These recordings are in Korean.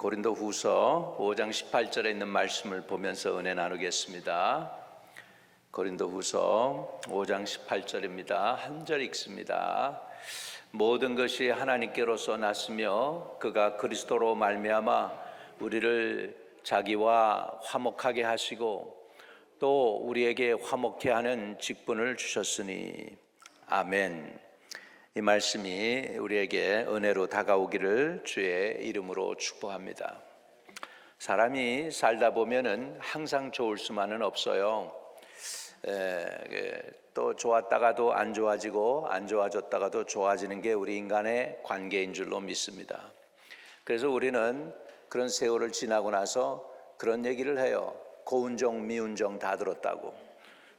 고린도후서 5장 18절에 있는 말씀을 보면서 은혜 나누겠습니다. 고린도후서 5장 18절입니다. 한 절 읽습니다. 모든 것이 하나님께로서 났으며 그가 그리스도로 말미암아 우리를 자기와 화목하게 하시고 또 우리에게 화목케 하는 직분을 주셨으니 아멘. 이 말씀이 우리에게 은혜로 다가오기를 주의 이름으로 축복합니다. 사람이 살다 보면은 항상 좋을 수만은 없어요. 또 좋았다가도 안 좋아지고 안 좋아졌다가도 좋아지는 게 우리 인간의 관계인 줄로 믿습니다. 그래서 우리는 그런 세월을 지나고 나서 그런 얘기를 해요. 고운 정 미운 정 다 들었다고.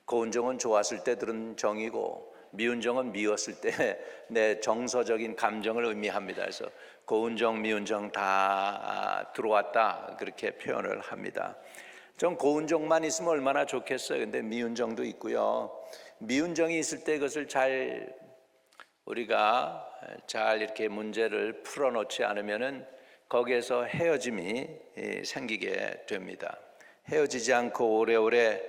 고운 정은 좋았을 때 들은 정이고 미운 정은 미웠을 때 내 정서적인 감정을 의미합니다. 그래서 고운 정 미운 정 다 들어왔다 그렇게 표현을 합니다. 전 고운 정만 있으면 얼마나 좋겠어요. 근데 미운 정도 있고요. 미운 정이 있을 때 그것을 우리가 잘 이렇게 문제를 풀어놓지 않으면은 거기에서 헤어짐이 생기게 됩니다. 헤어지지 않고 오래오래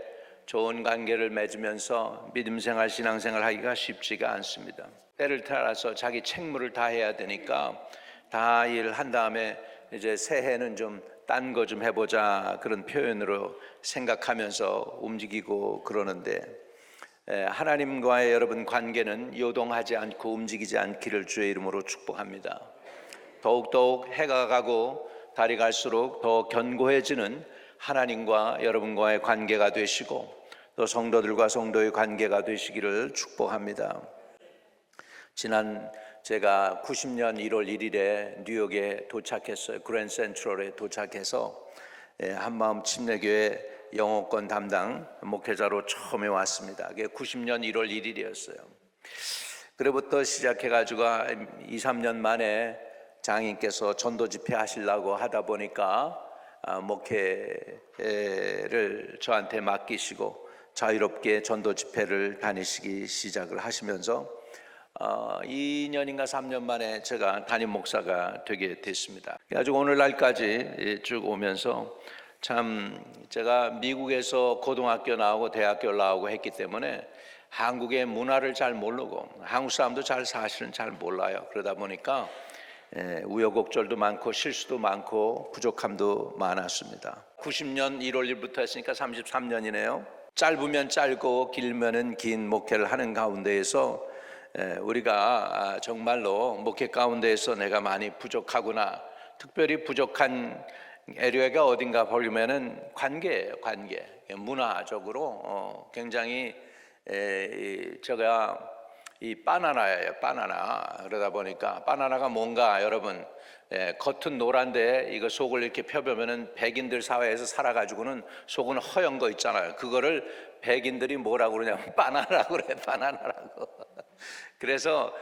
좋은 관계를 맺으면서 믿음생활, 신앙생활 하기가 쉽지가 않습니다. 때를 따라서 자기 책무를 다 해야 되니까 다 일한 다음에 이제 새해는 좀 딴 거 좀 해보자 그런 표현으로 생각하면서 움직이고 그러는데 하나님과의 여러분 관계는 요동하지 않고 움직이지 않기를 주의 이름으로 축복합니다. 더욱더욱 해가 가고 달이 갈수록 더 견고해지는 하나님과 여러분과의 관계가 되시고 또 성도들과 성도의 관계가 되시기를 축복합니다. 지난 제가 90년 1월 1일에 뉴욕에 도착했어요. 그랜드 센트럴에 도착해서 한마음 침례교회 영어권 담당 목회자로 처음에 왔습니다. 그게 90년 1월 1일이었어요. 그로부터 시작해가지고 2, 3년 만에 장인께서 전도 집회 하시려고 하다 보니까 목회를 저한테 맡기시고 자유롭게 전도 집회를 다니시기 시작을 하시면서 2년인가 3년 만에 제가 담임 목사가 되게 됐습니다. 그래가지고 오늘날까지 쭉 오면서 참 제가 미국에서 고등학교 나오고 대학교 나오고 했기 때문에 한국의 문화를 잘 모르고 한국 사람도 사실은 잘 몰라요. 그러다 보니까 우여곡절도 많고 실수도 많고 부족함도 많았습니다. 90년 1월 1일부터 했으니까 33년이네요. 짧으면 짧고 길면은 긴 목회를 하는 가운데에서 우리가 정말로 목회 가운데에서 내가 많이 부족하구나. 특별히 부족한 에리어가 어딘가 보려면은 관계예요. 관계. 문화적으로 굉장히 제가 이 바나나예요. 바나나. 그러다 보니까 바나나가 뭔가 여러분 겉은 노란데 이거 속을 이렇게 펴보면은 백인들 사회에서 살아가지고는 속은 허연 거 있잖아요. 그거를 백인들이 뭐라고 그러냐면 바나나라고 그래. 바나나라고. 그래서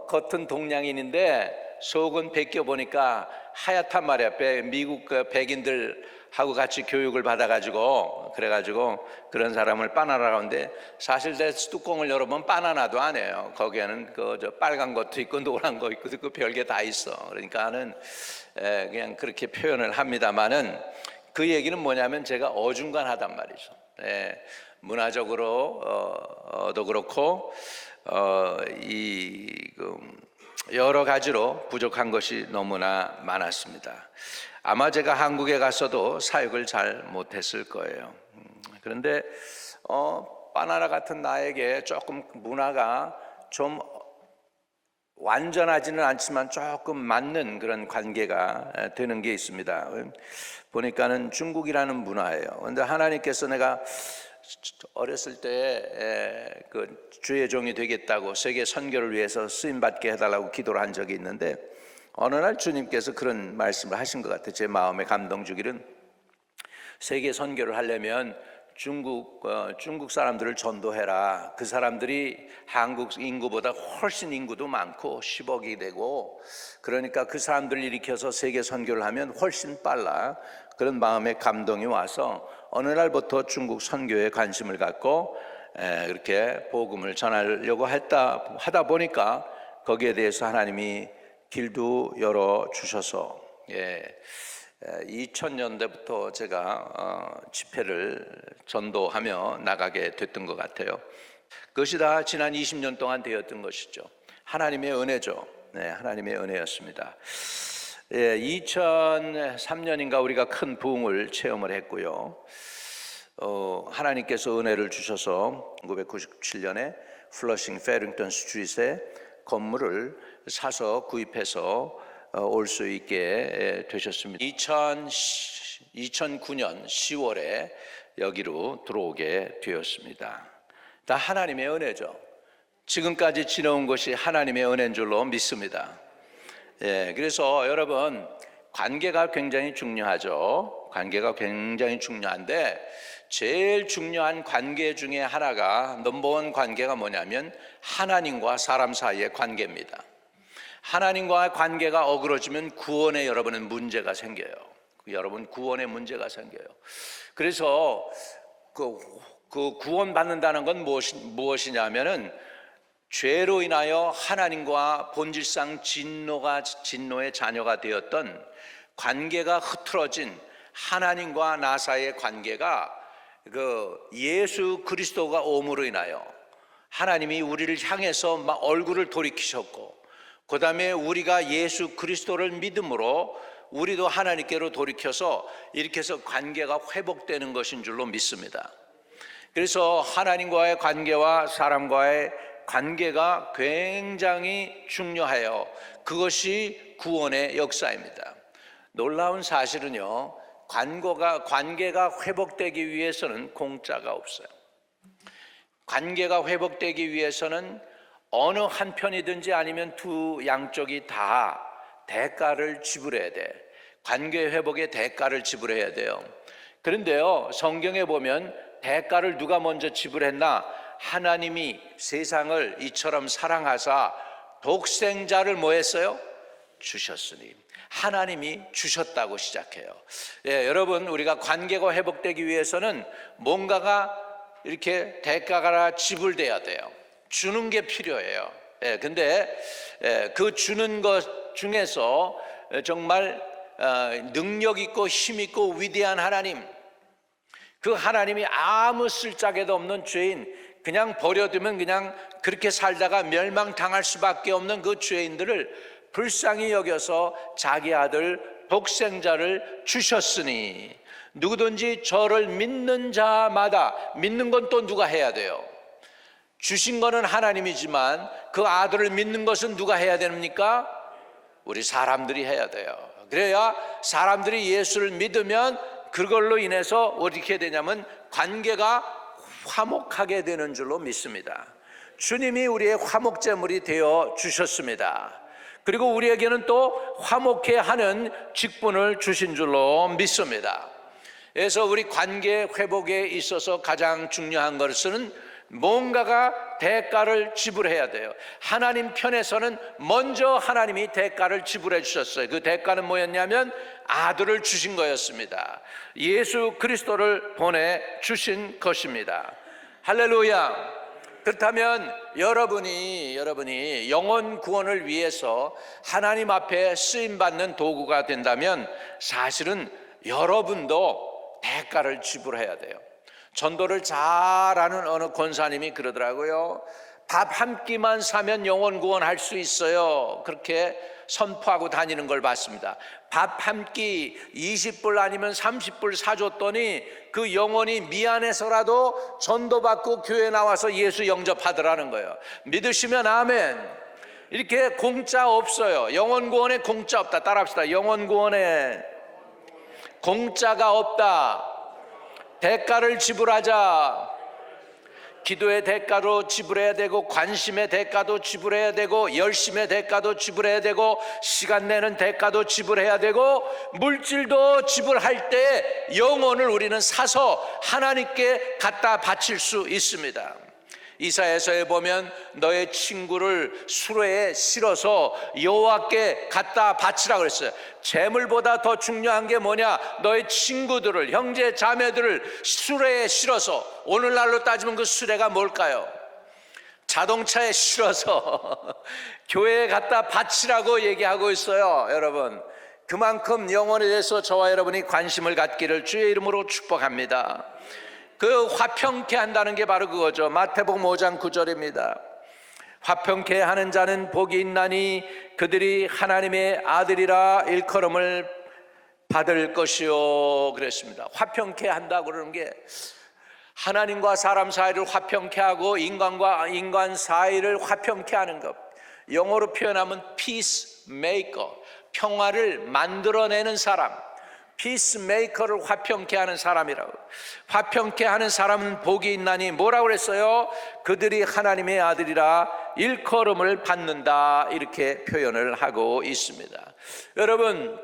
겉은 동양인인데 속은 벗겨보니까 하얗단 말이야. 미국 백인들하고 같이 교육을 받아가지고 그래가지고 그런 사람을 바나나라고 하는데 사실 내 뚜껑을 열어보면 바나나도 아니에요. 거기에는 저 빨간 것도 있고 노란 거 있고 그 별게 다 있어. 그러니까는 그냥 그렇게 표현을 합니다만은 그 얘기는 뭐냐면 제가 어중간하단 말이죠. 문화적으로도 그렇고 여러 가지로 부족한 것이 너무나 많았습니다. 아마 제가 한국에 가서도 사역을 잘 못했을 거예요. 그런데 바나나 같은 나에게 조금 문화가 좀 완전하지는 않지만 조금 맞는 그런 관계가 되는 게 있습니다. 보니까는 중국이라는 문화예요. 그런데 하나님께서 내가 어렸을 때 그 주의 종이 되겠다고 세계 선교를 위해서 쓰임 받게 해달라고 기도를 한 적이 있는데 어느 날 주님께서 그런 말씀을 하신 것 같아요. 제 마음에 감동 주기는 세계 선교를 하려면 중국 사람들을 전도해라. 그 사람들이 한국 인구보다 훨씬 인구도 많고 10억이 되고 그러니까 그 사람들을 일으켜서 세계 선교를 하면 훨씬 빨라. 그런 마음에 감동이 와서 어느 날부터 중국 선교에 관심을 갖고 그렇게 복음을 전하려고 하다 보니까 거기에 대해서 하나님이 길도 열어 주셔서 2000년대부터 제가 집회를 전도하며 나가게 됐던 것 같아요. 그것이 다 지난 20년 동안 되었던 것이죠. 하나님의 은혜죠. 하나님의 은혜였습니다. 2003년인가 우리가 큰 부흥을 체험을 했고요. 하나님께서 은혜를 주셔서 1997년에 플러싱 페링턴 스트리트에 건물을 사서 구입해서 올 수 있게 되셨습니다. 2009년 10월에 여기로 들어오게 되었습니다. 다 하나님의 은혜죠. 지금까지 지내온 것이 하나님의 은혜인 줄로 믿습니다. 그래서 여러분, 관계가 굉장히 중요하죠. 관계가 굉장히 중요한데 제일 중요한 관계 중에 하나가 넘버원 관계가 뭐냐면 하나님과 사람 사이의 관계입니다. 하나님과의 관계가 어그러지면 구원에 여러분은 문제가 생겨요. 여러분 구원에 문제가 생겨요. 그래서 그 구원 받는다는 건 무엇이냐면은 죄로 인하여 하나님과 본질상 진노의 자녀가 되었던 관계가 흐트러진 하나님과 나 사이의 관계가 예수 그리스도가 오므로 인하여 하나님이 우리를 향해서 막 얼굴을 돌이키셨고, 그 다음에 우리가 예수 그리스도를 믿음으로 우리도 하나님께로 돌이켜서 이렇게 해서 관계가 회복되는 것인 줄로 믿습니다. 그래서 하나님과의 관계와 사람과의 관계가 굉장히 중요해요. 그것이 구원의 역사입니다. 놀라운 사실은요, 관계가 회복되기 위해서는 공짜가 없어요. 관계가 회복되기 위해서는 어느 한편이든지 아니면 두 양쪽이 다 대가를 지불해야 돼. 관계 회복의 대가를 지불해야 돼요. 그런데요, 성경에 보면 대가를 누가 먼저 지불했나? 하나님이 세상을 이처럼 사랑하사 독생자를 뭐 했어요? 주셨으니. 하나님이 주셨다고 시작해요. 여러분, 우리가 관계가 회복되기 위해서는 뭔가가 이렇게 대가가 지불돼야 돼요. 주는 게 필요해요. 근데 그 주는 것 중에서 정말 능력 있고 힘 있고 위대한 하나님, 그 하나님이 아무 쓸데도 없는 죄인, 그냥 버려두면 그냥 그렇게 살다가 멸망당할 수밖에 없는 그 죄인들을 불쌍히 여겨서 자기 아들 독생자를 주셨으니 누구든지 저를 믿는 자마다, 믿는 건 또 누가 해야 돼요? 주신 거는 하나님이지만 그 아들을 믿는 것은 누가 해야 됩니까? 우리 사람들이 해야 돼요. 그래야 사람들이 예수를 믿으면 그걸로 인해서 어떻게 되냐면 관계가 화목하게 되는 줄로 믿습니다. 주님이 우리의 화목제물이 되어 주셨습니다. 그리고 우리에게는 또 화목해 하는 직분을 주신 줄로 믿습니다. 그래서 우리 관계 회복에 있어서 가장 중요한 것은 뭔가가 대가를 지불해야 돼요. 하나님 편에서는 먼저 하나님이 대가를 지불해 주셨어요. 그 대가는 뭐였냐면 아들을 주신 거였습니다. 예수 그리스도를 보내주신 것입니다. 할렐루야. 그렇다면 여러분이 영혼 구원을 위해서 하나님 앞에 쓰임받는 도구가 된다면 사실은 여러분도 대가를 지불해야 돼요. 전도를 잘하는 어느 권사님이 그러더라고요. 밥 한 끼만 사면 영혼 구원할 수 있어요. 그렇게 선포하고 다니는 걸 봤습니다. 밥 한 끼 20불 아니면 30불 사줬더니 그 영혼이 미안해서라도 전도받고 교회 나와서 예수 영접하더라는 거예요. 믿으시면 아멘. 이렇게 공짜 없어요. 영혼 구원에 공짜 없다. 따라합시다. 영혼 구원에 공짜가 없다. 대가를 지불하자. 기도의 대가로 지불해야 되고, 관심의 대가도 지불해야 되고, 열심의 대가도 지불해야 되고, 시간 내는 대가도 지불해야 되고, 물질도 지불할 때 영혼을 우리는 사서 하나님께 갖다 바칠 수 있습니다. 이사야서에 보면 너의 친구를 수레에 실어서 여호와께 갖다 바치라 그랬어요. 재물보다 더 중요한 게 뭐냐? 너의 친구들을, 형제 자매들을 수레에 실어서, 오늘날로 따지면 그 수레가 뭘까요? 자동차에 실어서 교회에 갖다 바치라고 얘기하고 있어요. 여러분, 그만큼 영혼에 대해서 저와 여러분이 관심을 갖기를 주의 이름으로 축복합니다. 그 화평케 한다는 게 바로 그거죠. 마태복음 5장 9절입니다. 화평케 하는 자는 복이 있나니 그들이 하나님의 아들이라 일컬음을 받을 것이요 그랬습니다. 화평케 한다 그러는 게 하나님과 사람 사이를 화평케 하고 인간과 인간 사이를 화평케 하는 것, 영어로 표현하면 peacemaker, 평화를 만들어내는 사람, 피스메이커를 화평케 하는 사람이라고. 화평케 하는 사람은 복이 있나니 뭐라고 그랬어요? 그들이 하나님의 아들이라 일컬음을 받는다, 이렇게 표현을 하고 있습니다. 여러분,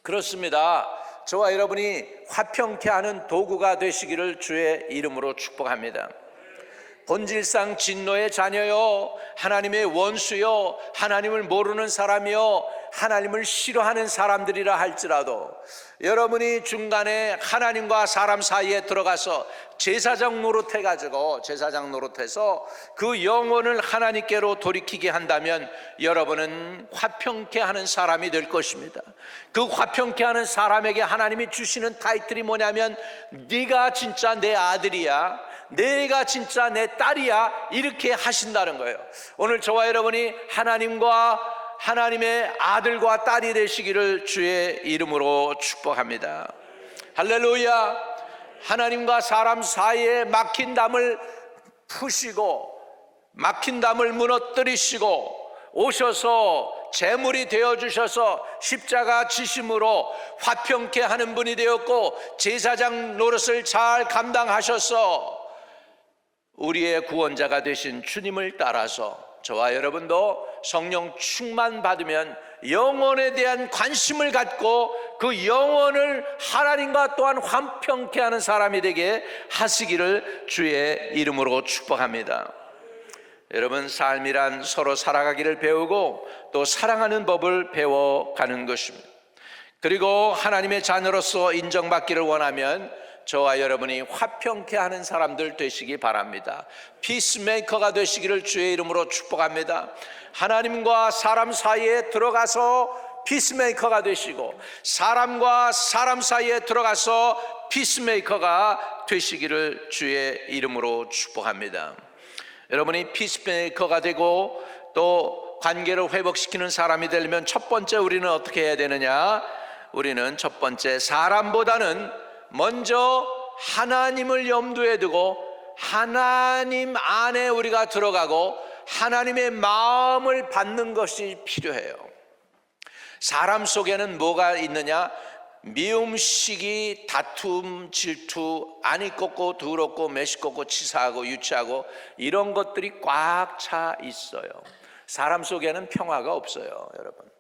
그렇습니다. 저와 여러분이 화평케 하는 도구가 되시기를 주의 이름으로 축복합니다. 본질상 진노의 자녀요, 하나님의 원수요, 하나님을 모르는 사람이요, 하나님을 싫어하는 사람들이라 할지라도 여러분이 중간에 하나님과 사람 사이에 들어가서 제사장 노릇해가지고 제사장 노릇해서 그 영혼을 하나님께로 돌이키게 한다면 여러분은 화평케 하는 사람이 될 것입니다. 그 화평케 하는 사람에게 하나님이 주시는 타이틀이 뭐냐면 네가 진짜 내 아들이야, 내가 진짜 내 딸이야, 이렇게 하신다는 거예요. 오늘 저와 여러분이 하나님의 아들과 딸이 되시기를 주의 이름으로 축복합니다. 할렐루야. 하나님과 사람 사이에 막힌 담을 푸시고 막힌 담을 무너뜨리시고 오셔서 제물이 되어주셔서 십자가 지심으로 화평케 하는 분이 되었고 제사장 노릇을 잘 감당하셔서 우리의 구원자가 되신 주님을 따라서 저와 여러분도 성령 충만 받으면 영혼에 대한 관심을 갖고 그 영혼을 하나님과 또한 화평케 하는 사람이 되게 하시기를 주의 이름으로 축복합니다. 여러분, 삶이란 서로 살아가기를 배우고 또 사랑하는 법을 배워가는 것입니다. 그리고 하나님의 자녀로서 인정받기를 원하면 저와 여러분이 화평케 하는 사람들 되시기 바랍니다. 피스메이커가 되시기를 주의 이름으로 축복합니다. 하나님과 사람 사이에 들어가서 피스메이커가 되시고 사람과 사람 사이에 들어가서 피스메이커가 되시기를 주의 이름으로 축복합니다. 여러분이 피스메이커가 되고 또 관계를 회복시키는 사람이 되려면 첫 번째 우리는 어떻게 해야 되느냐? 우리는 첫 번째 사람보다는 먼저 하나님을 염두에 두고 하나님 안에 우리가 들어가고 하나님의 마음을 받는 것이 필요해요. 사람 속에는 뭐가 있느냐? 미움, 시기, 다툼, 질투, 안이 꺾고 더럽고 매식겁고 치사하고 유치하고 이런 것들이 꽉 차 있어요. 사람 속에는 평화가 없어요, 여러분.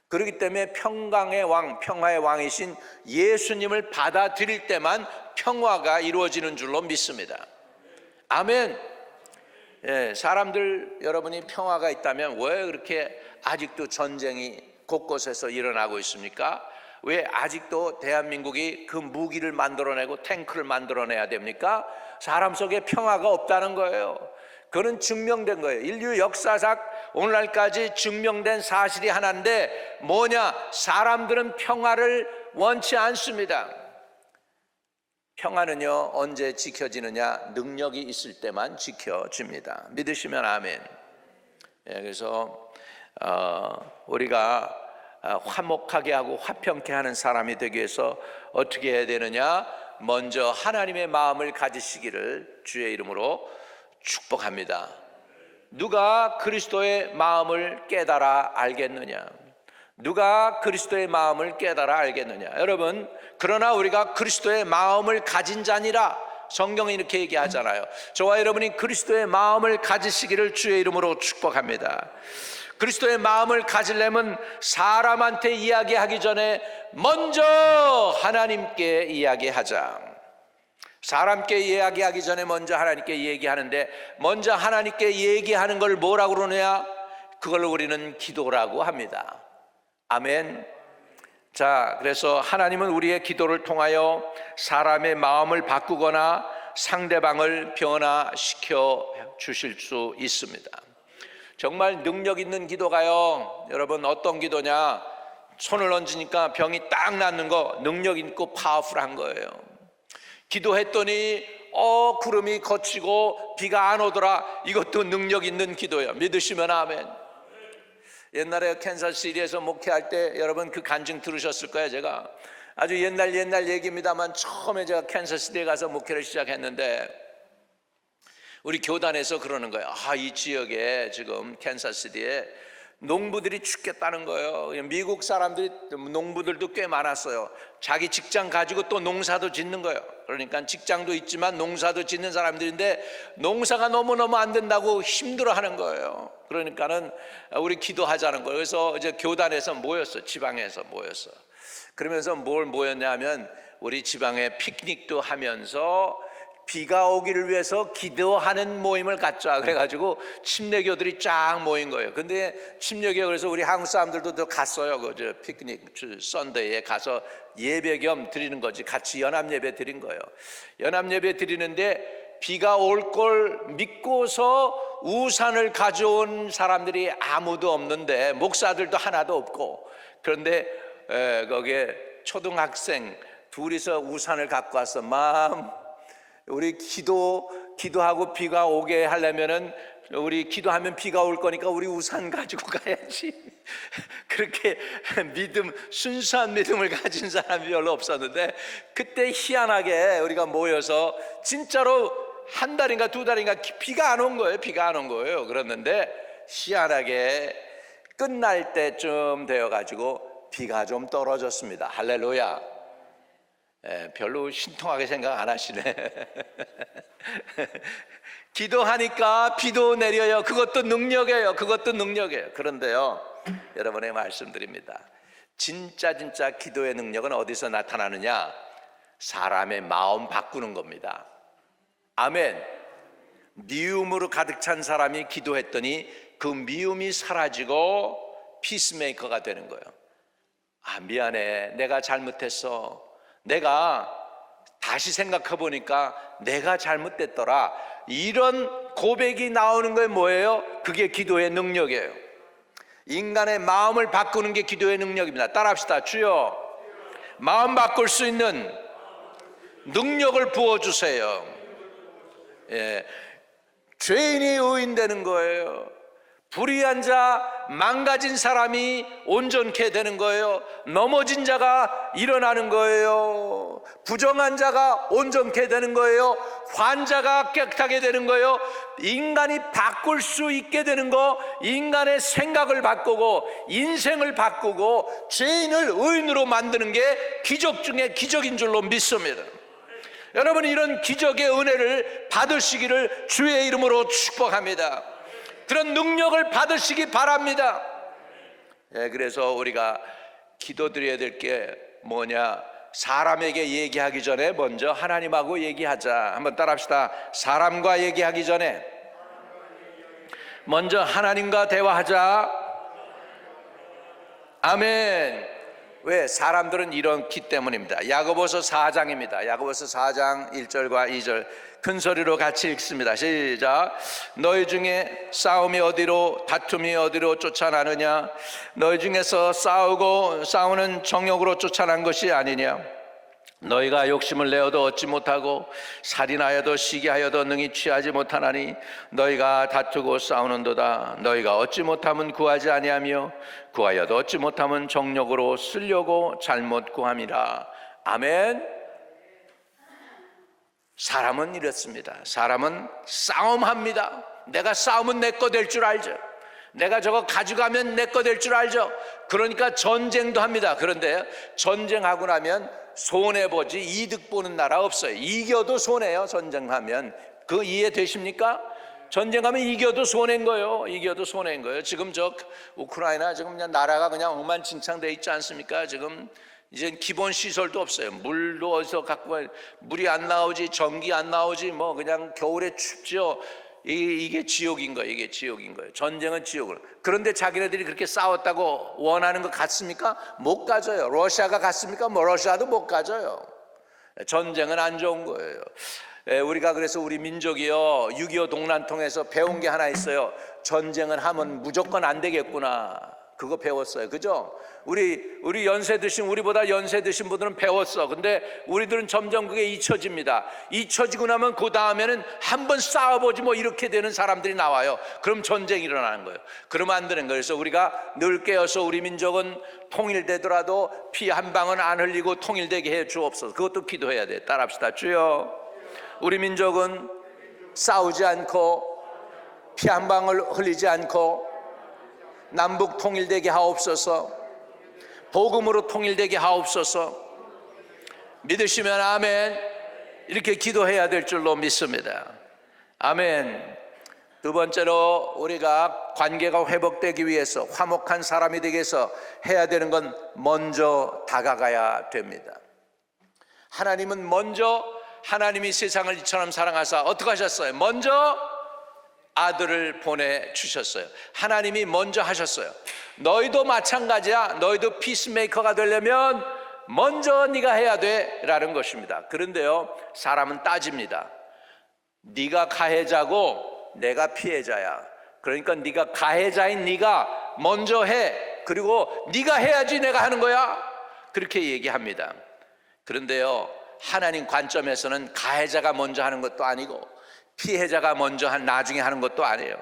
그렇기 때문에 평강의 왕, 평화의 왕이신 예수님을 받아들일 때만 평화가 이루어지는 줄로 믿습니다. 아멘. 예, 사람들 여러분이 평화가 있다면 왜 그렇게 아직도 전쟁이 곳곳에서 일어나고 있습니까? 왜 아직도 대한민국이 그 무기를 만들어내고 탱크를 만들어내야 됩니까? 사람 속에 평화가 없다는 거예요. 그건 증명된 거예요. 인류 역사상 오늘날까지 증명된 사실이 하나인데 뭐냐? 사람들은 평화를 원치 않습니다. 평화는요, 언제 지켜지느냐? 능력이 있을 때만 지켜집니다. 믿으시면 아멘. 예, 그래서 우리가 화목하게 하고 화평케 하는 사람이 되기 위해서 어떻게 해야 되느냐? 먼저 하나님의 마음을 가지시기를 주의 이름으로 축복합니다. 누가 그리스도의 마음을 깨달아 알겠느냐? 누가 그리스도의 마음을 깨달아 알겠느냐? 여러분, 그러나 우리가 그리스도의 마음을 가진 자니라 성경이 이렇게 얘기하잖아요. 저와 여러분이 그리스도의 마음을 가지시기를 주의 이름으로 축복합니다. 그리스도의 마음을 가지려면 사람한테 이야기하기 전에 먼저 하나님께 이야기하자. 사람께 이야기하기 전에 먼저 하나님께 얘기하는데 먼저 하나님께 얘기하는 걸 뭐라고 그러느냐? 그걸 우리는 기도라고 합니다. 아멘. 자, 그래서 하나님은 우리의 기도를 통하여 사람의 마음을 바꾸거나 상대방을 변화시켜 주실 수 있습니다. 정말 능력 있는 기도가요, 여러분 어떤 기도냐? 손을 얹으니까 병이 딱 낫는 거, 능력 있고 파워풀한 거예요. 기도했더니 구름이 걷히고 비가 안 오더라. 이것도 능력 있는 기도예요. 믿으시면 아멘. 옛날에 캔사스시티에서 목회할 때 여러분 그 간증 들으셨을 거예요. 제가 아주 옛날 얘기입니다만 처음에 제가 캔사스시티에 가서 목회를 시작했는데 우리 교단에서 그러는 거예요. 이 지역에 지금 캔사스시티에 농부들이 죽겠다는 거예요. 미국 사람들이, 농부들도 꽤 많았어요. 자기 직장 가지고 또 농사도 짓는 거예요. 그러니까 직장도 있지만 농사도 짓는 사람들인데 농사가 너무너무 안 된다고 힘들어하는 거예요. 그러니까는 우리 기도하자는 거예요. 그래서 이제 교단에서 모였어. 지방에서 모였어. 그러면서 뭘 모였냐면 우리 지방에 피크닉도 하면서 비가 오기를 위해서 기도하는 모임을 갖자. 그래가지고 침례교들이 쫙 모인 거예요. 근데 침례교, 그래서 우리 한국 사람들도 갔어요. 그 피크닉 썬데이에 가서 예배 겸 드리는 거지. 같이 연합 예배 드린 거예요. 연합 예배 드리는데 비가 올 걸 믿고서 우산을 가져온 사람들이 아무도 없는데, 목사들도 하나도 없고, 그런데 거기에 초등학생 둘이서 우산을 갖고 와서 우리 기도하고 비가 오게 하려면은 우리 기도하면 비가 올 거니까 우리 우산 가지고 가야지. 그렇게 순수한 믿음을 가진 사람이 별로 없었는데, 그때 희한하게 우리가 모여서 진짜로 한 달인가 두 달인가 비가 안 온 거예요. 비가 안 온 거예요. 그랬는데 희한하게 끝날 때쯤 되어가지고 비가 좀 떨어졌습니다. 할렐루야. 별로 신통하게 생각 안 하시네. 기도하니까 비도 내려요. 그것도 능력이에요. 그런데요, 여러분의 말씀드립니다. 진짜 기도의 능력은 어디서 나타나느냐? 사람의 마음 바꾸는 겁니다. 아멘. 미움으로 가득 찬 사람이 기도했더니 그 미움이 사라지고 피스메이커가 되는 거예요. 미안해, 내가 잘못했어. 내가 다시 생각해 보니까 내가 잘못됐더라. 이런 고백이 나오는 게 뭐예요? 그게 기도의 능력이에요. 인간의 마음을 바꾸는 게 기도의 능력입니다. 따라합시다. 주여, 마음 바꿀 수 있는 능력을 부어주세요. 죄인이 의인되는 거예요. 불의한 자, 망가진 사람이 온전케 되는 거예요. 넘어진 자가 일어나는 거예요. 부정한 자가 온전케 되는 거예요. 환자가 깨끗하게 되는 거예요. 인간이 바꿀 수 있게 되는 거, 인간의 생각을 바꾸고 인생을 바꾸고 죄인을 의인으로 만드는 게 기적 중에 기적인 줄로 믿습니다. 여러분, 이런 기적의 은혜를 받으시기를 주의 이름으로 축복합니다. 그런 능력을 받으시기 바랍니다. 그래서 우리가 기도드려야 될 게 뭐냐? 사람에게 얘기하기 전에 먼저 하나님하고 얘기하자. 한번 따라합시다. 사람과 얘기하기 전에 먼저 하나님과 대화하자. 아멘. 왜? 사람들은 이렇기 때문입니다. 야고보서 4장입니다. 야고보서 4장 1절과 2절 큰 소리로 같이 읽습니다. 시작. 너희 중에 싸움이 어디로, 다툼이 어디로 쫓아나느냐? 너희 중에서 싸우는 정욕으로 쫓아난 것이 아니냐? 너희가 욕심을 내어도 얻지 못하고 살인하여도 시기하여도 능히 취하지 못하나니 너희가 다투고 싸우는도다. 너희가 얻지 못하면 구하지 아니하며 구하여도 얻지 못하면 정욕으로 쓰려고 잘못 구함이라. 아멘. 사람은 이렇습니다. 사람은 싸움합니다. 내가 싸우면 내 거 될 줄 알죠. 내가 저거 가져가면 내 거 될 줄 알죠. 그러니까 전쟁도 합니다. 그런데 전쟁하고 나면 손해보지 이득 보는 나라 없어요. 이겨도 손해요. 전쟁하면. 그거 이해되십니까? 전쟁하면 이겨도 손해인 거예요. 지금 우크라이나 지금 그냥 나라가 그냥 엉망진창돼 있지 않습니까? 지금 이제 기본 시설도 없어요. 물도 어디서 갖고 와요. 물이 안 나오지, 전기 안 나오지, 뭐 그냥 겨울에 춥죠. 이게 지옥인 거예요. 전쟁은 지옥을. 그런데 자기네들이 그렇게 싸웠다고 원하는 것 같습니까? 못 가져요. 러시아가 갔습니까? 러시아도 못 가져요. 전쟁은 안 좋은 거예요. 우리가 그래서 우리 민족이요, 6.25 동란 통해서 배운 게 하나 있어요. 전쟁은 하면 무조건 안 되겠구나. 그거 배웠어요. 그죠? 우리 연세 드신, 우리보다 연세 드신 분들은 배웠어. 근데 우리들은 점점 그게 잊혀집니다. 잊혀지고 나면 그 다음에는 한번 싸워보지 뭐 이렇게 되는 사람들이 나와요. 그럼 전쟁이 일어나는 거예요. 그러면 안 되는 거예요. 그래서 우리가 늘 깨어서 우리 민족은 통일되더라도 피 한 방은 안 흘리고 통일되게 해 주옵소서. 그것도 기도해야 돼. 따라합시다. 주여, 우리 민족은 싸우지 않고 피 한 방울 흘리지 않고 남북 통일되게 하옵소서. 복음으로 통일되게 하옵소서. 믿으시면 아멘. 이렇게 기도해야 될 줄로 믿습니다. 아멘. 두 번째로 우리가 관계가 회복되기 위해서, 화목한 사람이 되기 위해서 해야 되는 건 먼저 다가가야 됩니다. 하나님은 먼저, 하나님이 세상을 이처럼 사랑하사 어떻게 하셨어요? 먼저 아들을 보내주셨어요. 하나님이 먼저 하셨어요. 너희도 마찬가지야. 너희도 피스메이커가 되려면 먼저 네가 해야 돼 라는 것입니다. 그런데요, 사람은 따집니다. 네가 가해자고 내가 피해자야. 그러니까 네가 가해자인 네가 먼저 해. 그리고 네가 해야지 내가 하는 거야. 그렇게 얘기합니다. 그런데요, 하나님 관점에서는 가해자가 먼저 하는 것도 아니고 피해자가 먼저 나중에 하는 것도 아니에요.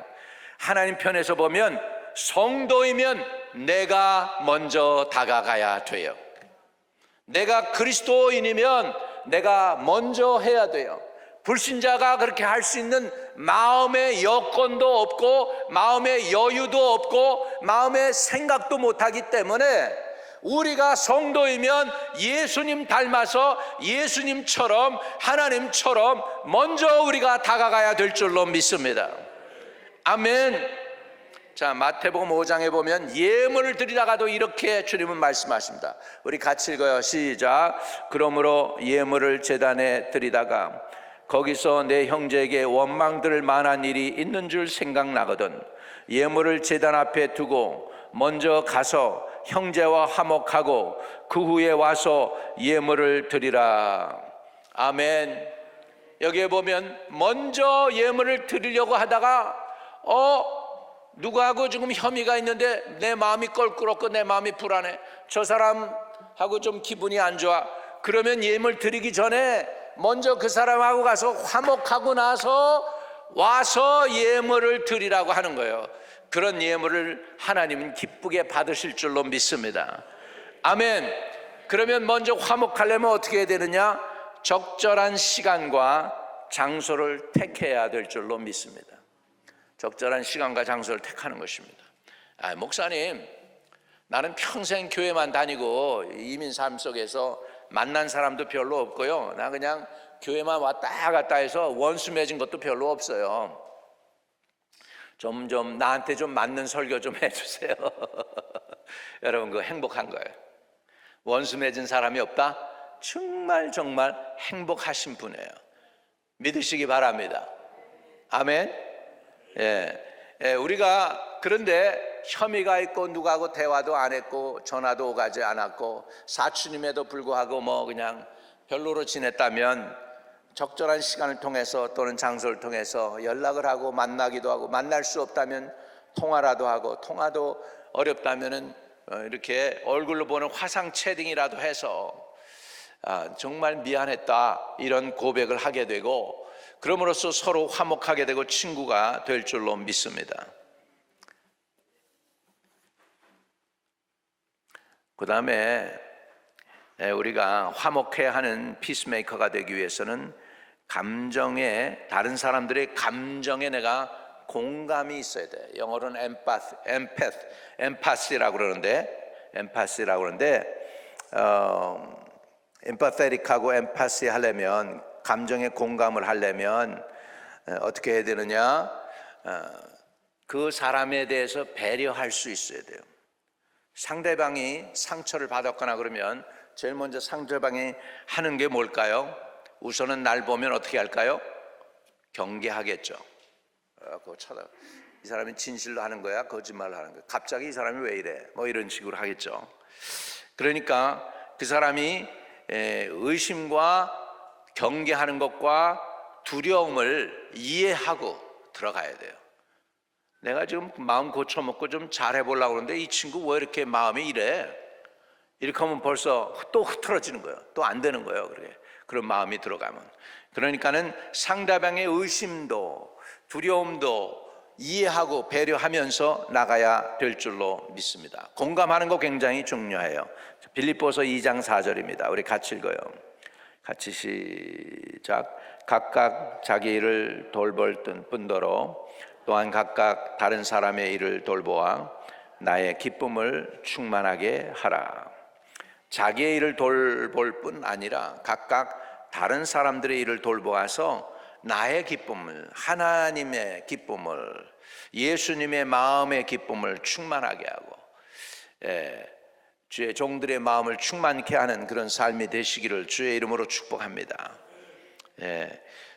하나님 편에서 보면 성도이면 내가 먼저 다가가야 돼요. 내가 그리스도인이면 내가 먼저 해야 돼요. 불신자가 그렇게 할 수 있는 마음의 여건도 없고 마음의 여유도 없고 마음의 생각도 못하기 때문에 우리가 성도이면 예수님 닮아서 예수님처럼 하나님처럼 먼저 우리가 다가가야 될 줄로 믿습니다. 아멘. 자, 마태복음 5장에 보면 예물을 드리다가도 이렇게 주님은 말씀하십니다. 우리 같이 읽어요. 시작. 그러므로 예물을 제단에 드리다가 거기서 내 형제에게 원망 들을 만한 일이 있는 줄 생각나거든 예물을 제단 앞에 두고 먼저 가서 형제와 화목하고 그 후에 와서 예물을 드리라. 아멘. 여기에 보면 먼저 예물을 드리려고 하다가 누구하고 지금 혐의가 있는데 내 마음이 껄끄럽고 내 마음이 불안해. 저 사람하고 좀 기분이 안 좋아. 그러면 예물 드리기 전에 먼저 그 사람하고 가서 화목하고 나서 와서 예물을 드리라고 하는 거예요. 그런 예물을 하나님은 기쁘게 받으실 줄로 믿습니다. 아멘. 그러면 먼저 화목하려면 어떻게 해야 되느냐? 적절한 시간과 장소를 택해야 될 줄로 믿습니다. 적절한 시간과 장소를 택하는 것입니다. 목사님, 나는 평생 교회만 다니고 이민 삶 속에서 만난 사람도 별로 없고요. 나 그냥 교회만 왔다 갔다 해서 원수 맺은 것도 별로 없어요. 좀 나한테 좀 맞는 설교 좀 해주세요. 여러분, 그거 행복한 거예요. 원수 맺은 사람이 없다? 정말 행복하신 분이에요. 믿으시기 바랍니다. 아멘. 우리가 그런데 혐의가 있고 누구하고 대화도 안 했고 전화도 오가지 않았고 사추님에도 불구하고 그냥 별로로 지냈다면 적절한 시간을 통해서 또는 장소를 통해서 연락을 하고 만나기도 하고 만날 수 없다면 통화라도 하고 통화도 어렵다면은 이렇게 얼굴로 보는 화상 채팅이라도 해서 정말 미안했다 이런 고백을 하게 되고 그럼으로써 서로 화목하게 되고 친구가 될 줄로 믿습니다. 그 다음에 우리가 화목해야 하는 피스메이커가 되기 위해서는 다른 사람들의 감정에 내가 공감이 있어야 돼. 영어로는 empathy라고 그러는데 empathetic하고 empathy 하려면 감정에 공감을 하려면 어떻게 해야 되느냐? 그 사람에 대해서 배려할 수 있어야 돼요. 상대방이 상처를 받았거나 그러면 제일 먼저 상대방이 하는 게 뭘까요? 우선은 날 보면 어떻게 할까요? 경계하겠죠. 그거 이 사람이 진실로 하는 거야? 거짓말로 하는 거야? 갑자기 이 사람이 왜 이래? 이런 식으로 하겠죠. 그러니까 그 사람이 의심과 경계하는 것과 두려움을 이해하고 들어가야 돼요. 내가 지금 마음 고쳐먹고 좀 잘해보려고 그러는데 이 친구 왜 이렇게 마음이 이래? 이렇게 하면 벌써 또 흐트러지는 거예요. 또 안 되는 거예요. 그런 마음이 들어가면. 그러니까는 상대방의 의심도 두려움도 이해하고 배려하면서 나가야 될 줄로 믿습니다. 공감하는 거 굉장히 중요해요. 빌립보서 2장 4절입니다. 우리 같이 읽어요. 같이 시작. 각각 자기 일을 돌볼 뿐더러 또한 각각 다른 사람의 일을 돌보아 나의 기쁨을 충만하게 하라. 자기의 일을 돌볼 뿐 아니라 각각 다른 사람들의 일을 돌보아서 나의 기쁨을, 하나님의 기쁨을, 예수님의 마음의 기쁨을 충만하게 하고 주의 종들의 마음을 충만케 하는 그런 삶이 되시기를 주의 이름으로 축복합니다.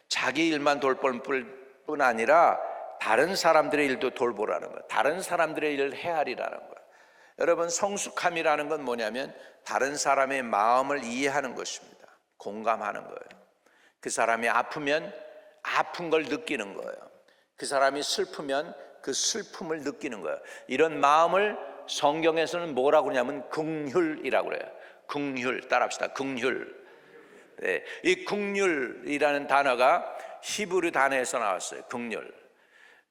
자기 일만 돌볼 뿐 아니라 다른 사람들의 일도 돌보라는 거예요. 다른 사람들의 일을 헤아리라는 거예요. 여러분, 성숙함이라는 건 뭐냐면 다른 사람의 마음을 이해하는 것입니다. 공감하는 거예요. 그 사람이 아프면 아픈 걸 느끼는 거예요. 그 사람이 슬프면 그 슬픔을 느끼는 거예요. 이런 마음을 성경에서는 뭐라고 그러냐면 긍휼이라고 그래요. 긍휼, 따라합시다. 긍휼. 네, 이 긍휼이라는 단어가 히브리 단어에서 나왔어요. 긍휼.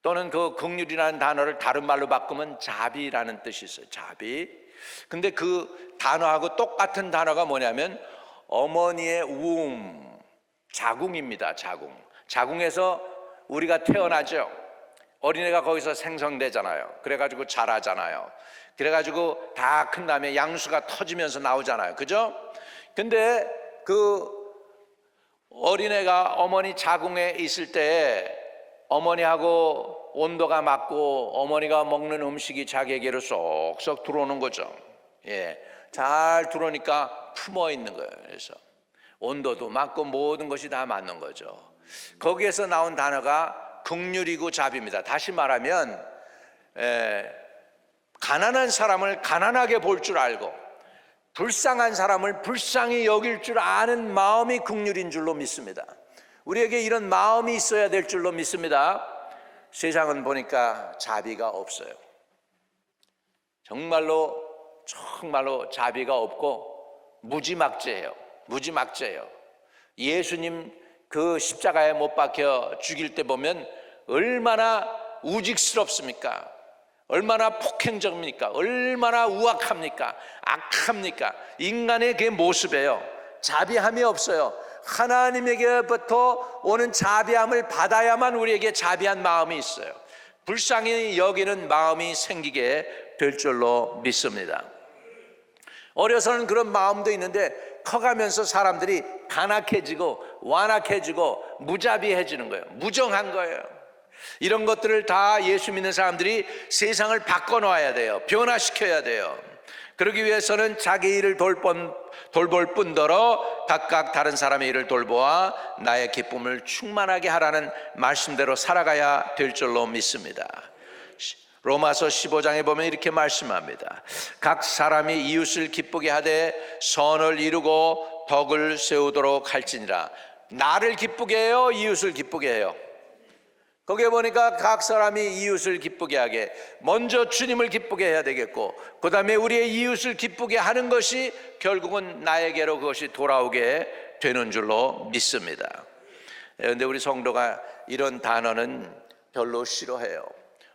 또는 그 긍휼이라는 단어를 다른 말로 바꾸면 자비라는 뜻이 있어요. 자비. 근데 그 단어하고 똑같은 단어가 뭐냐면 어머니의 womb, 자궁입니다. 자궁에서 우리가 태어나죠. 어린애가 거기서 생성되잖아요. 그래가지고 자라잖아요. 그래가지고 다 큰 다음에 양수가 터지면서 나오잖아요. 그죠? 근데 그 어린애가 어머니 자궁에 있을 때 어머니하고 온도가 맞고 어머니가 먹는 음식이 자기에게로 쏙쏙 들어오는 거죠. 잘 들어오니까 품어 있는 거예요. 그래서 온도도 맞고 모든 것이 다 맞는 거죠. 거기에서 나온 단어가 긍휼이고 자비입니다. 다시 말하면 가난한 사람을 가난하게 볼 줄 알고 불쌍한 사람을 불쌍히 여길 줄 아는 마음이 긍휼인 줄로 믿습니다. 우리에게 이런 마음이 있어야 될 줄로 믿습니다. 세상은 보니까 자비가 없어요. 정말로 자비가 없고 무지막지해요. 예수님 그 십자가에 못 박혀 죽일 때 보면 얼마나 우직스럽습니까? 얼마나 폭행적입니까? 얼마나 우악합니까? 악합니까? 인간의 그 모습이에요. 자비함이 없어요. 하나님에게부터 오는 자비함을 받아야만 우리에게 자비한 마음이 있어요. 불쌍히 여기는 마음이 생기게 될 줄로 믿습니다. 어려서는 그런 마음도 있는데 커가면서 사람들이 간악해지고 완악해지고 무자비해지는 거예요. 무정한 거예요. 이런 것들을 다 예수 믿는 사람들이 세상을 바꿔놓아야 돼요. 변화시켜야 돼요. 그러기 위해서는 자기 일을 돌볼 뿐더러 각각 다른 사람의 일을 돌보아 나의 기쁨을 충만하게 하라는 말씀대로 살아가야 될 줄로 믿습니다. 로마서 15장에 보면 이렇게 말씀합니다. 각 사람이 이웃을 기쁘게 하되 선을 이루고 덕을 세우도록 할지니라. 나를 기쁘게 해요? 이웃을 기쁘게 해요? 거기에 보니까 각 사람이 이웃을 기쁘게 하게, 먼저 주님을 기쁘게 해야 되겠고 그 다음에 우리의 이웃을 기쁘게 하는 것이 결국은 나에게로 그것이 돌아오게 되는 줄로 믿습니다. 그런데 우리 성도가 이런 단어는 별로 싫어해요.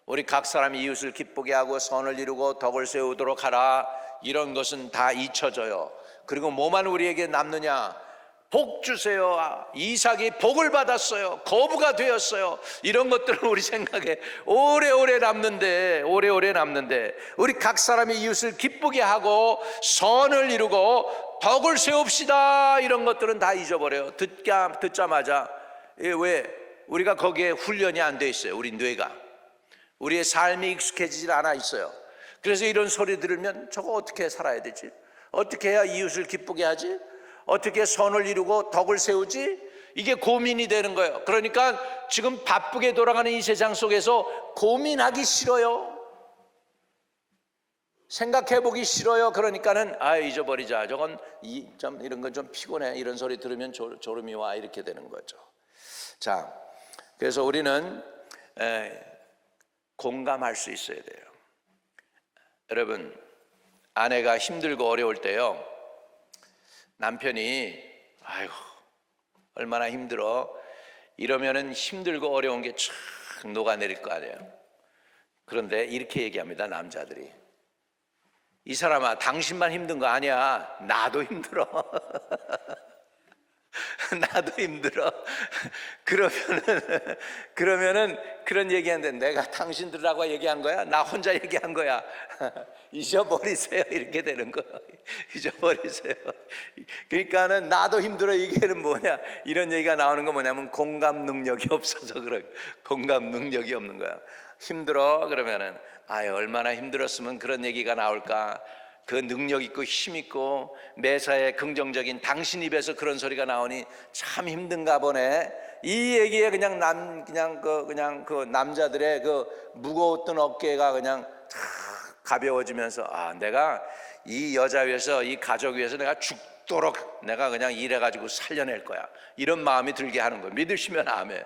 우리 각 사람이 이웃을 기쁘게 하고 선을 이루고 덕을 세우도록 하라, 이런 것은 다 잊혀져요. 그리고 뭐만 우리에게 남느냐? 복 주세요. 이삭이 복을 받았어요. 거부가 되었어요. 이런 것들은 우리 생각에 오래오래 남는데 우리 각 사람이 이웃을 기쁘게 하고 선을 이루고 덕을 세웁시다, 이런 것들은 다 잊어버려요. 듣자마자. 왜? 우리가 거기에 훈련이 안 돼 있어요. 우리 뇌가, 우리의 삶이 익숙해지질 않아 있어요. 그래서 이런 소리 들으면 저거 어떻게 살아야 되지? 어떻게 해야 이웃을 기쁘게 하지? 어떻게 선을 이루고 덕을 세우지? 이게 고민이 되는 거예요. 그러니까 지금 바쁘게 돌아가는 이 세상 속에서 고민하기 싫어요. 생각해보기 싫어요. 그러니까는 잊어버리자. 저건 이런 건 좀 피곤해. 이런 소리 들으면 졸음이 와. 이렇게 되는 거죠. 자, 그래서 우리는 공감할 수 있어야 돼요. 여러분, 아내가 힘들고 어려울 때요, 남편이 아이고 얼마나 힘들어 이러면은 힘들고 어려운 게 촥 녹아내릴 거 아니에요. 그런데 이렇게 얘기합니다, 남자들이. 이 사람아, 당신만 힘든 거 아니야. 나도 힘들어. 나도 힘들어. 그러면은 그런 얘기하는데, 내가 당신들하고 얘기한 거야? 나 혼자 얘기한 거야? 잊어버리세요. 이렇게 되는 거예요. 잊어버리세요. 그러니까는 나도 힘들어, 이게는 뭐냐, 이런 얘기가 나오는 건 뭐냐면 공감 능력이 없어서 그래. 공감 능력이 없는 거야. 힘들어 그러면은 아유 얼마나 힘들었으면 그런 얘기가 나올까. 그 능력 있고 힘 있고 매사에 긍정적인 당신 입에서 그런 소리가 나오니 참 힘든가 보네. 이 얘기에 그냥 그 남자들의 그 무거웠던 어깨가 그냥 가벼워지면서, 아, 내가 이 여자 위해서, 이 가족 위해서 내가 죽도록 내가 그냥 일해가지고 살려낼 거야, 이런 마음이 들게 하는 거예요. 믿으시면 아멘.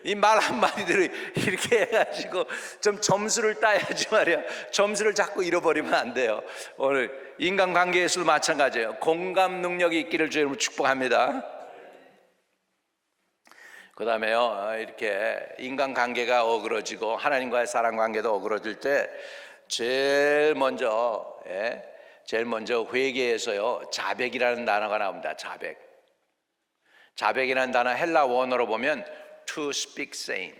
이 말 한마디들이 이렇게 해가지고 좀 점수를 따야지 말이야. 점수를 자꾸 잃어버리면 안 돼요. 오늘 인간관계에서도 마찬가지예요. 공감 능력이 있기를 주의 이름으로 축복합니다. 그 다음에요, 이렇게 인간관계가 어그러지고 하나님과의 사랑관계도 어그러질 때 제일 먼저 회개에서요, 자백이라는 단어가 나옵니다. 자백이라는 단어 헬라 원어로 보면 to speak same.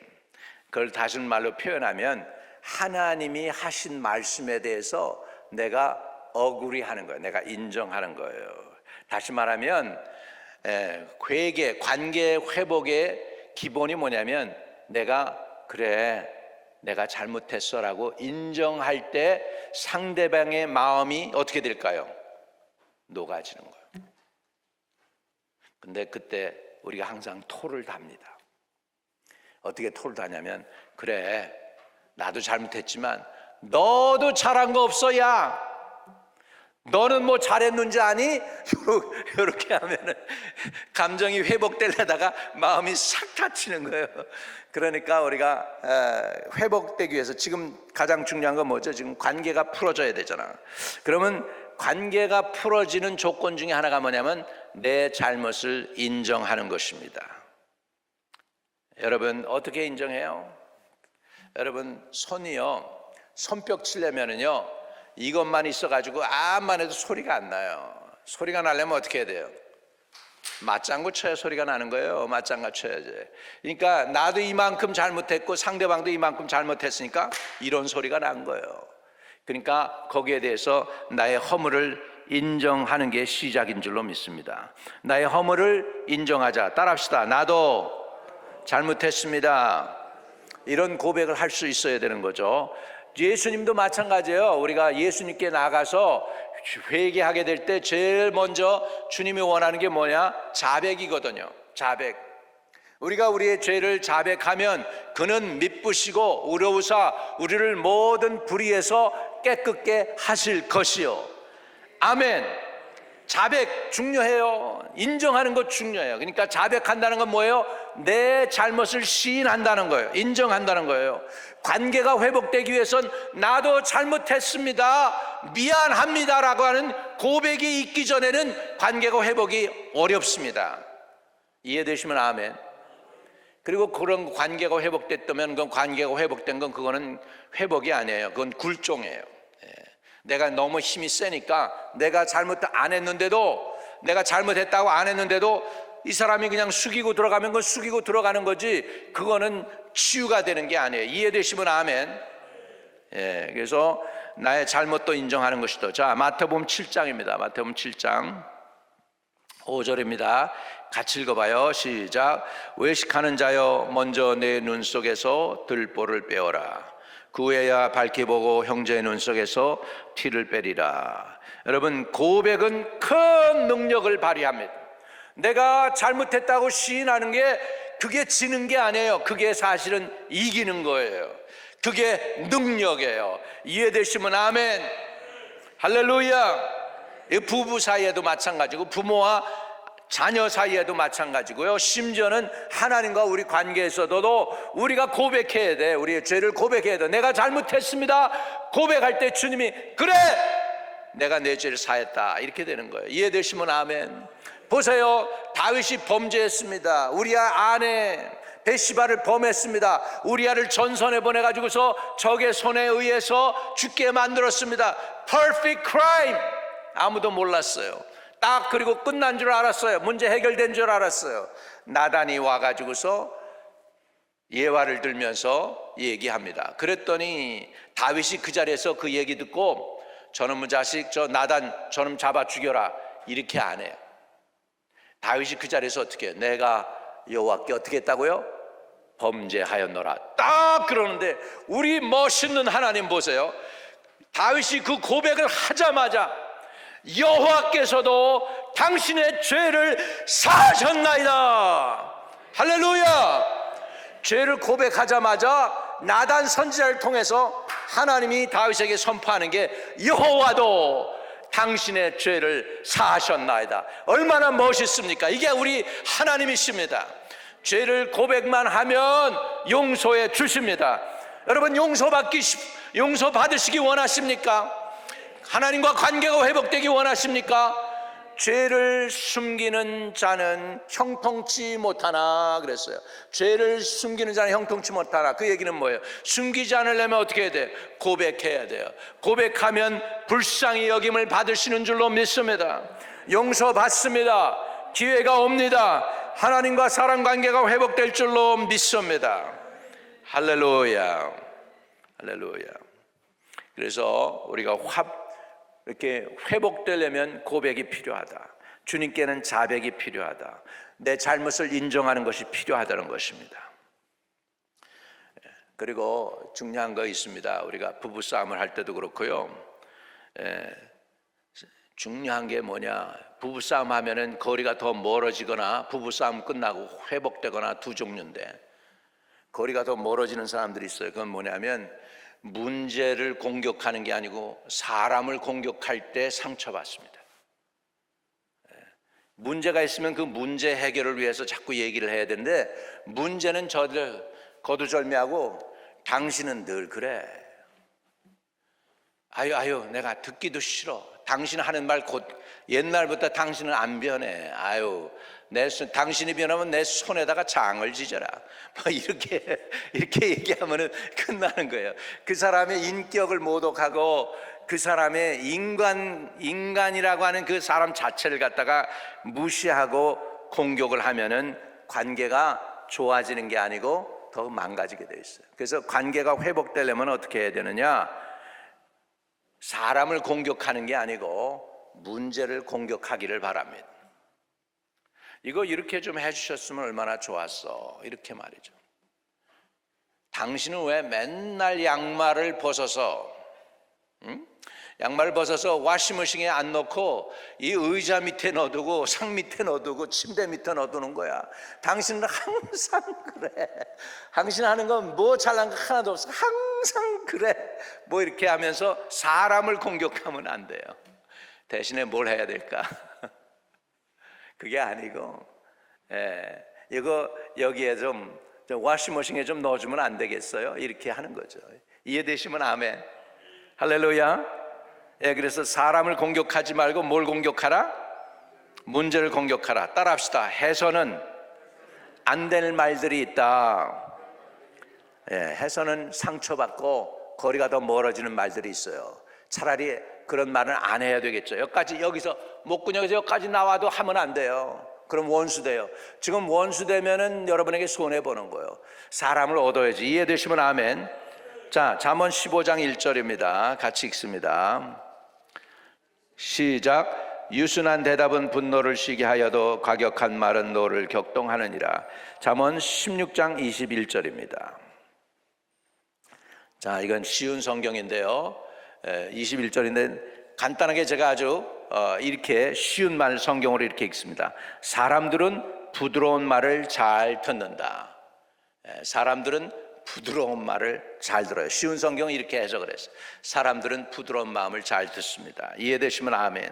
그걸 다른 말로 표현하면 하나님이 하신 말씀에 대해서 내가 어그리하는 거예요. 내가 인정하는 거예요. 다시 말하면 회개, 관계 회복의 기본이 뭐냐면 내가 잘못했어 라고 인정할 때 상대방의 마음이 어떻게 될까요? 녹아지는 거예요. 근데 그때 우리가 항상 토를 답니다. 어떻게 토를 다냐면, 그래 나도 잘못했지만 너도 잘한 거 없어. 야 너는 뭐 잘했는지 아니? 이렇게 하면은 감정이 회복되려다가 마음이 싹 다치는 거예요. 그러니까 우리가 회복되기 위해서 지금 가장 중요한 건 뭐죠? 지금 관계가 풀어져야 되잖아. 그러면 관계가 풀어지는 조건 중에 하나가 뭐냐면 내 잘못을 인정하는 것입니다. 여러분 어떻게 인정해요? 여러분 손뼉 치려면은요, 이것만 있어가지고 암만 해도 소리가 안 나요. 소리가 나려면 어떻게 해야 돼요? 맞장구 쳐야 소리가 나는 거예요. 맞장구 쳐야지. 그러니까 나도 이만큼 잘못했고 상대방도 이만큼 잘못했으니까 이런 소리가 난 거예요. 그러니까 거기에 대해서 나의 허물을 인정하는 게 시작인 줄로 믿습니다. 나의 허물을 인정하자. 따라합시다. 나도 잘못했습니다. 이런 고백을 할 수 있어야 되는 거죠. 예수님도 마찬가지예요. 우리가 예수님께 나가서 회개하게 될 때 제일 먼저 주님이 원하는 게 뭐냐? 자백이거든요. 자백. 우리가 우리의 죄를 자백하면 그는 미쁘시고 의로우사 우리를 모든 불의에서 깨끗게 하실 것이요. 아멘. 자백 중요해요. 인정하는 것 중요해요. 그러니까 자백한다는 건 뭐예요? 내 잘못을 시인한다는 거예요. 인정한다는 거예요. 관계가 회복되기 위해선 나도 잘못했습니다, 미안합니다 라고 하는 고백이 있기 전에는 관계가 회복이 어렵습니다. 이해되시면 아멘. 그리고 그런 관계가 회복됐다면 그 관계가 회복된 건 그거는 회복이 아니에요. 그건 굴종이에요. 내가 너무 힘이 세니까 내가 잘못 안 했는데도, 내가 잘못했다고 안 했는데도 이 사람이 그냥 숙이고 들어가면 그건 숙이고 들어가는 거지, 그거는 치유가 되는 게 아니에요. 이해되시면 아멘. 그래서 나의 잘못도 인정하는 것이다. 자, 마태복음 7장입니다. 마태복음 7장 5절입니다. 같이 읽어봐요. 시작. 외식하는 자여 먼저 내 눈 속에서 들보를 빼어라. 그 후에야 밝게 보고 형제의 눈 속에서 티를 빼리라. 여러분, 고백은 큰 능력을 발휘합니다. 내가 잘못했다고 시인하는 게 그게 지는 게 아니에요. 그게 사실은 이기는 거예요. 그게 능력이에요. 이해되시면 아멘. 할렐루야. 부부 사이에도 마찬가지고 부모와 자녀 사이에도 마찬가지고요. 심지어는 하나님과 우리 관계에서도 우리가 고백해야 돼. 우리의 죄를 고백해야 돼. 내가 잘못했습니다. 고백할 때 주님이 그래, 내가 내 죄를 사했다, 이렇게 되는 거예요. 이해되시면 아멘. 보세요, 다윗이 범죄했습니다. 우리아 아내 베시바를 범했습니다. 우리아를 전선에 보내가지고서 적의 손에 의해서 죽게 만들었습니다. Perfect crime. 아무도 몰랐어요. 딱 그리고 끝난 줄 알았어요. 문제 해결된 줄 알았어요. 나단이 와가지고서 예화를 들면서 얘기합니다. 그랬더니 다윗이 그 자리에서 그 얘기 듣고 저놈의 자식, 저 나단 저놈 잡아 죽여라, 이렇게 안 해요. 다윗이 그 자리에서 어떻게 해요? 내가 여호와께 어떻게 했다고요? 범죄하였노라, 딱 그러는데 우리 멋있는 하나님 보세요. 다윗이 그 고백을 하자마자 여호와께서도 당신의 죄를 사하셨나이다. 할렐루야. 죄를 고백하자마자 나단 선지자를 통해서 하나님이 다윗에게 선포하는 게 여호와도 당신의 죄를 사하셨나이다. 얼마나 멋있습니까? 이게 우리 하나님이십니다. 죄를 고백만 하면 용서해 주십니다. 여러분, 용서받으시기 원하십니까? 하나님과 관계가 회복되기 원하십니까? 죄를 숨기는 자는 형통치 못하나 그랬어요. 죄를 숨기는 자는 형통치 못하나. 그 얘기는 뭐예요? 숨기지 않으려면 어떻게 해야 돼요? 고백해야 돼요. 고백하면 불쌍히 여김을 받으시는 줄로 믿습니다. 용서받습니다. 기회가 옵니다. 하나님과 사람 관계가 회복될 줄로 믿습니다. 할렐루야, 할렐루야. 그래서 우리가 이렇게 회복되려면 고백이 필요하다. 주님께는 자백이 필요하다. 내 잘못을 인정하는 것이 필요하다는 것입니다. 그리고 중요한 거 있습니다. 우리가 부부싸움을 할 때도 그렇고요. 중요한 게 뭐냐, 부부싸움 하면은 거리가 더 멀어지거나 부부싸움 끝나고 회복되거나 두 종류인데, 거리가 더 멀어지는 사람들이 있어요. 그건 뭐냐면 문제를 공격하는 게 아니고 사람을 공격할 때 상처받습니다. 문제가 있으면 그 문제 해결을 위해서 자꾸 얘기를 해야 되는데, 문제는 저들 거두절미하고 당신은 늘 그래, 아유 내가 듣기도 싫어, 당신 하는 말 곧 옛날부터 당신은 안 변해, 아유 당신이 변하면 내 손에다가 장을 지져라, 뭐 이렇게 얘기하면은 끝나는 거예요. 그 사람의 인격을 모독하고 그 사람의 인간이라고 하는 그 사람 자체를 갖다가 무시하고 공격을 하면은 관계가 좋아지는 게 아니고 더 망가지게 돼 있어요. 그래서 관계가 회복되려면 어떻게 해야 되느냐? 사람을 공격하는 게 아니고 문제를 공격하기를 바랍니다. 이거 이렇게 좀 해주셨으면 얼마나 좋았어, 이렇게 말이죠. 당신은 왜 맨날 양말을 벗어서 양말을 벗어서 와시머신에 안 넣고 이 의자 밑에 넣어두고 상 밑에 넣어두고 침대 밑에 넣어두는 거야? 당신은 항상 그래. 당신 하는 건 뭐 잘난 거 하나도 없어. 항상 그래. 뭐 이렇게 하면서 사람을 공격하면 안 돼요. 대신에 뭘 해야 될까? 그게 아니고, 이거 여기에 좀 와시머신에 좀 넣어주면 안 되겠어요? 이렇게 하는 거죠. 이해되시면 아멘. 할렐루야. 그래서 사람을 공격하지 말고 뭘 공격하라? 문제를 공격하라. 따라합시다. 해서는 안 될 말들이 있다. 해서는 상처받고 거리가 더 멀어지는 말들이 있어요. 차라리 그런 말은 안 해야 되겠죠. 여기서 목구멍에서 여기까지 나와도 하면 안 돼요. 그럼 원수돼요. 지금 원수되면은 여러분에게 손해보는 거예요. 사람을 얻어야지. 이해되시면 아멘. 자, 잠언 15장 1절입니다. 같이 읽습니다. 시작. 유순한 대답은 분노를 쉬게 하여도 과격한 말은 노를 격동하느니라. 잠언 16장 21절입니다. 자, 이건 쉬운 성경인데요. 21절인데 간단하게 제가 아주 이렇게 쉬운 말 성경으로 이렇게 읽습니다. 사람들은 부드러운 말을 잘 듣는다. 사람들은 부드러운 말을 잘 들어요. 쉬운 성경은 이렇게 해석을 했어요. 사람들은 부드러운 마음을 잘 듣습니다. 이해되시면 아멘.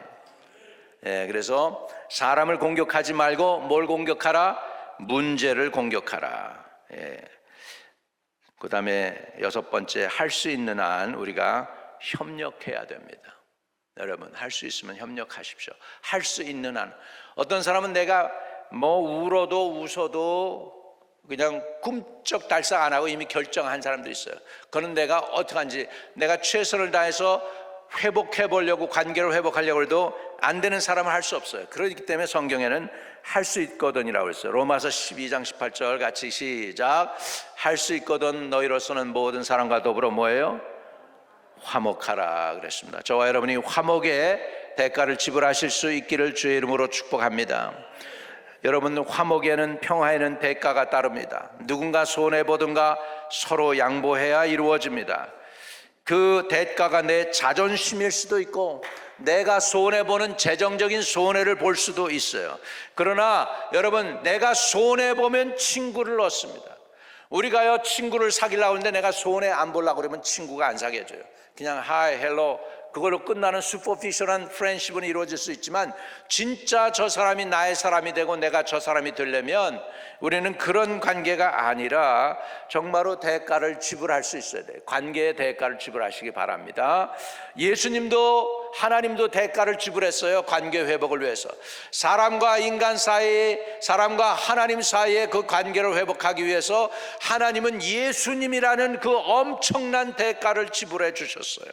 그래서 사람을 공격하지 말고 뭘 공격하라? 문제를 공격하라. 그 다음에 6번째, 할 수 있는 한 우리가 협력해야 됩니다. 여러분, 할 수 있으면 협력하십시오. 할 수 있는 한. 어떤 사람은 내가 뭐 울어도 웃어도 그냥 꿈쩍달싹 안 하고 이미 결정한 사람도 있어요. 그는 내가 어떻게 하는지, 내가 최선을 다해서 회복해 보려고, 관계를 회복하려고 해도 안 되는 사람은 할 수 없어요. 그렇기 때문에 성경에는 할 수 있거든이라고 했어요. 로마서 12장 18절 같이 시작. 할 수 있거든 너희로서는 모든 사람과 더불어 뭐예요? 화목하라 그랬습니다. 저와 여러분이 화목의 대가를 지불하실 수 있기를 주의 이름으로 축복합니다. 여러분, 화목에는, 평화에는 대가가 따릅니다. 누군가 손해보든가 서로 양보해야 이루어집니다. 그 대가가 내 자존심일 수도 있고 내가 손해보는 재정적인 손해를 볼 수도 있어요. 그러나 여러분, 내가 손해보면 친구를 얻습니다. 우리가요, 친구를 사귀려고 하는데 내가 손해 안 보려고 그러면 친구가 안 사귀어져요. 그냥 하이, 헬로, 그걸로 끝나는 슈퍼피셜한 프렌십은 이루어질 수 있지만 진짜 저 사람이 나의 사람이 되고 내가 저 사람이 되려면 우리는 그런 관계가 아니라 정말로 대가를 지불할 수 있어야 돼요. 관계의 대가를 지불하시기 바랍니다. 예수님도, 하나님도 대가를 지불했어요. 관계 회복을 위해서. 사람과 인간 사이, 사람과 하나님 사이의 그 관계를 회복하기 위해서 하나님은 예수님이라는 그 엄청난 대가를 지불해 주셨어요.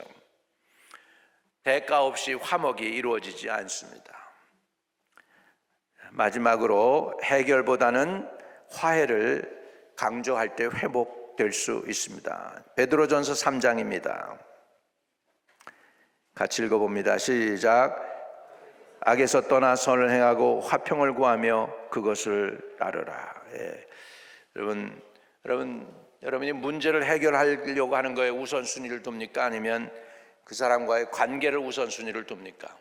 대가 없이 화목이 이루어지지 않습니다. 마지막으로 해결보다는 화해를 강조할 때 회복될 수 있습니다. 베드로전서 3장입니다. 같이 읽어봅니다. 시작. 악에서 떠나 선을 행하고 화평을 구하며 그것을 따르라. 여러분이 문제를 해결하려고 하는 거에 우선순위를 둡니까? 아니면 그 사람과의 관계를 우선순위를 둡니까?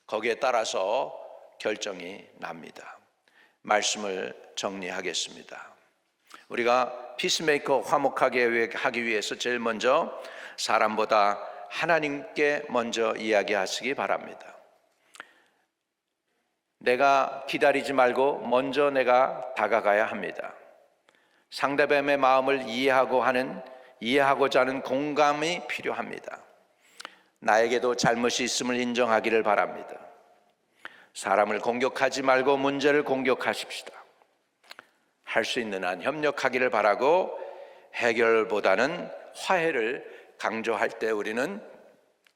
거기에 따라서 결정이 납니다. 말씀을 정리하겠습니다. 우리가 피스메이커, 화목하게 하기 위해서 제일 먼저 사람보다 하나님께 먼저 이야기하시기 바랍니다. 내가 기다리지 말고 먼저 내가 다가가야 합니다. 상대방의 마음을 이해하고자 하는 공감이 필요합니다. 나에게도 잘못이 있음을 인정하기를 바랍니다. 사람을 공격하지 말고 문제를 공격하십시다. 할 수 있는 한 협력하기를 바라고 해결보다는 화해를 강조할 때 우리는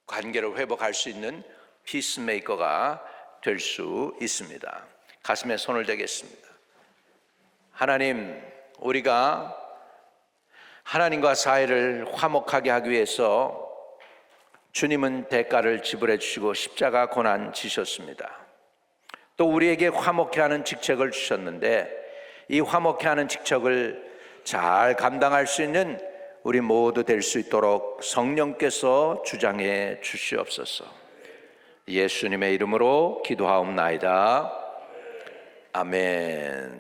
관계를 회복할 수 있는 피스메이커가 될 수 있습니다. 가슴에 손을 대겠습니다. 하나님, 우리가 하나님과 사이를 화목하게 하기 위해서 주님은 대가를 지불해 주시고 십자가 고난 지셨습니다. 또 우리에게 화목케 하는 직책을 주셨는데 이 화목케 하는 직책을 잘 감당할 수 있는 우리 모두 될 수 있도록 성령께서 주장해 주시옵소서. 예수님의 이름으로 기도하옵나이다. 아멘.